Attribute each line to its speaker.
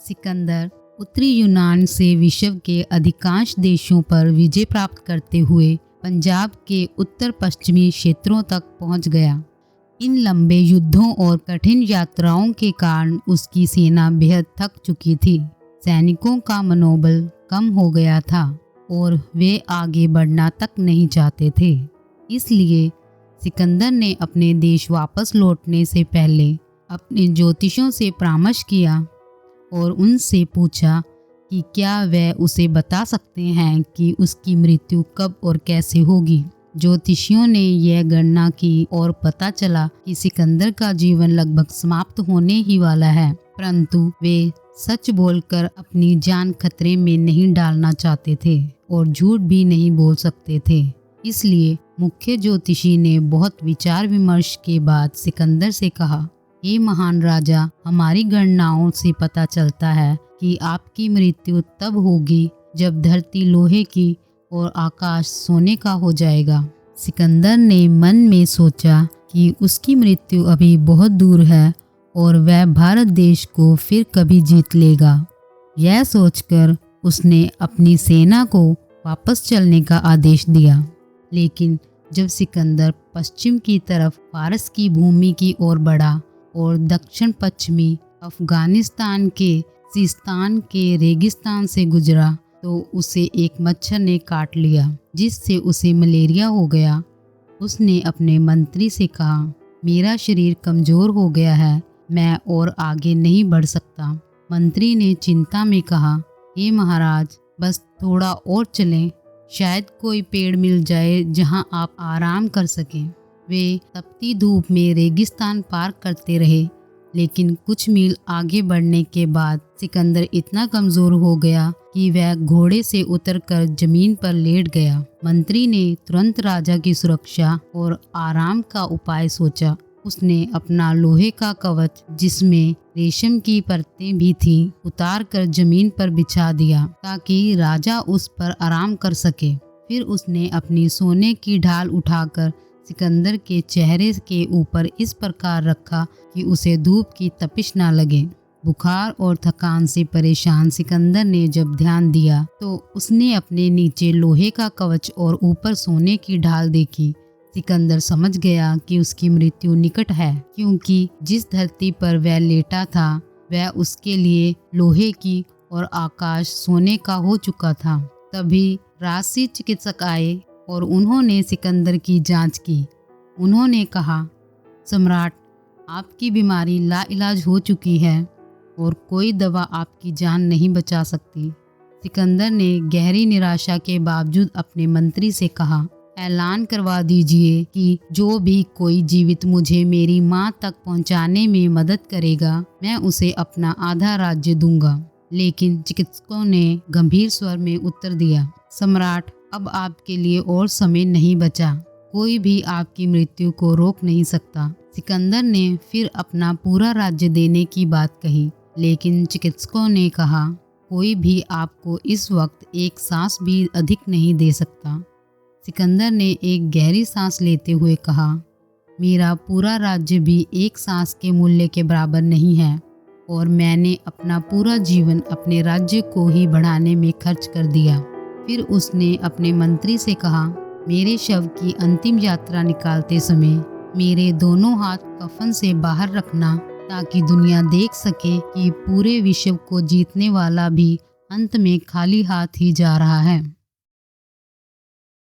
Speaker 1: सिकंदर उत्तरी यूनान से विश्व के अधिकांश देशों पर विजय प्राप्त करते हुए पंजाब के उत्तर पश्चिमी क्षेत्रों तक पहुंच गया। इन लंबे युद्धों और कठिन यात्राओं के कारण उसकी सेना बेहद थक चुकी थी। सैनिकों का मनोबल कम हो गया था और वे आगे बढ़ना तक नहीं चाहते थे। इसलिए सिकंदर ने अपने देश वापस लौटने से पहले अपने ज्योतिषों से परामर्श किया और उनसे पूछा कि क्या वह उसे बता सकते हैं कि उसकी मृत्यु कब और कैसे होगी। ज्योतिषियों ने यह गणना की और पता चला कि सिकंदर का जीवन लगभग समाप्त होने ही वाला है, परंतु वे सच बोलकर अपनी जान खतरे में नहीं डालना चाहते थे और झूठ भी नहीं बोल सकते थे। इसलिए मुख्य ज्योतिषी ने बहुत विचार विमर्श के बाद सिकंदर से कहा, हे महान राजा, हमारी गणनाओं से पता चलता है कि आपकी मृत्यु तब होगी जब धरती लोहे की और आकाश सोने का हो जाएगा। सिकंदर ने मन में सोचा कि उसकी मृत्यु अभी बहुत दूर है और वह भारत देश को फिर कभी जीत लेगा। यह सोचकर उसने अपनी सेना को वापस चलने का आदेश दिया। लेकिन जब सिकंदर पश्चिम की तरफ फारस की भूमि की ओर बढ़ा और दक्षिण पश्चिमी अफगानिस्तान के सिस्तान के रेगिस्तान से गुजरा तो उसे एक मच्छर ने काट लिया, जिससे उसे मलेरिया हो गया। उसने अपने मंत्री से कहा, मेरा शरीर कमज़ोर हो गया है, मैं और आगे नहीं बढ़ सकता। मंत्री ने चिंता में कहा, हे महाराज, बस थोड़ा और चलें, शायद कोई पेड़ मिल जाए जहां आप आराम कर सकें। वे तपती धूप में रेगिस्तान पार करते रहे, लेकिन कुछ मील आगे बढ़ने के बाद सिकंदर इतना कमज़ोर हो गया कि वह घोड़े से उतरकर जमीन पर लेट गया। मंत्री ने तुरंत राजा की सुरक्षा और आराम का उपाय सोचा। उसने अपना लोहे का कवच, जिसमें रेशम की परतें भी थीं, उतार कर जमीन पर बिछा दिया ताकि राजा उस पर आराम कर सके। फिर उसने अपनी सोने की ढाल उठाकर सिकंदर के चेहरे के ऊपर इस प्रकार रखा कि उसे धूप की तपिश ना लगे। बुखार और थकान से परेशान सिकंदर ने जब ध्यान दिया तो उसने अपने नीचे लोहे का कवच और ऊपर सोने की ढाल देखी। सिकंदर समझ गया कि उसकी मृत्यु निकट है, क्योंकि जिस धरती पर वह लेटा था वह उसके लिए लोहे की और आकाश सोने का हो चुका था। तभी राजसी चिकित्सक आए और उन्होंने सिकंदर की जांच की। उन्होंने कहा, सम्राट, आपकी बीमारी लाइलाज हो चुकी है और कोई दवा आपकी जान नहीं बचा सकती। सिकंदर ने गहरी निराशा के बावजूद अपने मंत्री से कहा, ऐलान करवा दीजिए कि जो भी कोई जीवित मुझे मेरी माँ तक पहुँचाने में मदद करेगा, मैं उसे अपना आधा राज्य दूंगा। लेकिन चिकित्सकों ने गंभीर स्वर में उत्तर दिया, सम्राट, अब आपके लिए और समय नहीं बचा। कोई भी आपकी मृत्यु को रोक नहीं सकता। सिकंदर ने फिर अपना पूरा राज्य देने की बात कही, लेकिन चिकित्सकों ने कहा, कोई भी आपको इस वक्त एक सांस भी अधिक नहीं दे सकता। सिकंदर ने एक गहरी सांस लेते हुए कहा, मेरा पूरा राज्य भी एक सांस के मूल्य के बराबर नहीं है और मैंने अपना पूरा जीवन अपने राज्य को ही बढ़ाने में खर्च कर दिया। फिर उसने अपने मंत्री से कहा, मेरे शव की अंतिम यात्रा निकालते समय मेरे दोनों हाथ कफन से बाहर रखना, ताकि दुनिया देख सके कि पूरे विश्व को जीतने वाला भी अंत में खाली हाथ ही जा रहा है।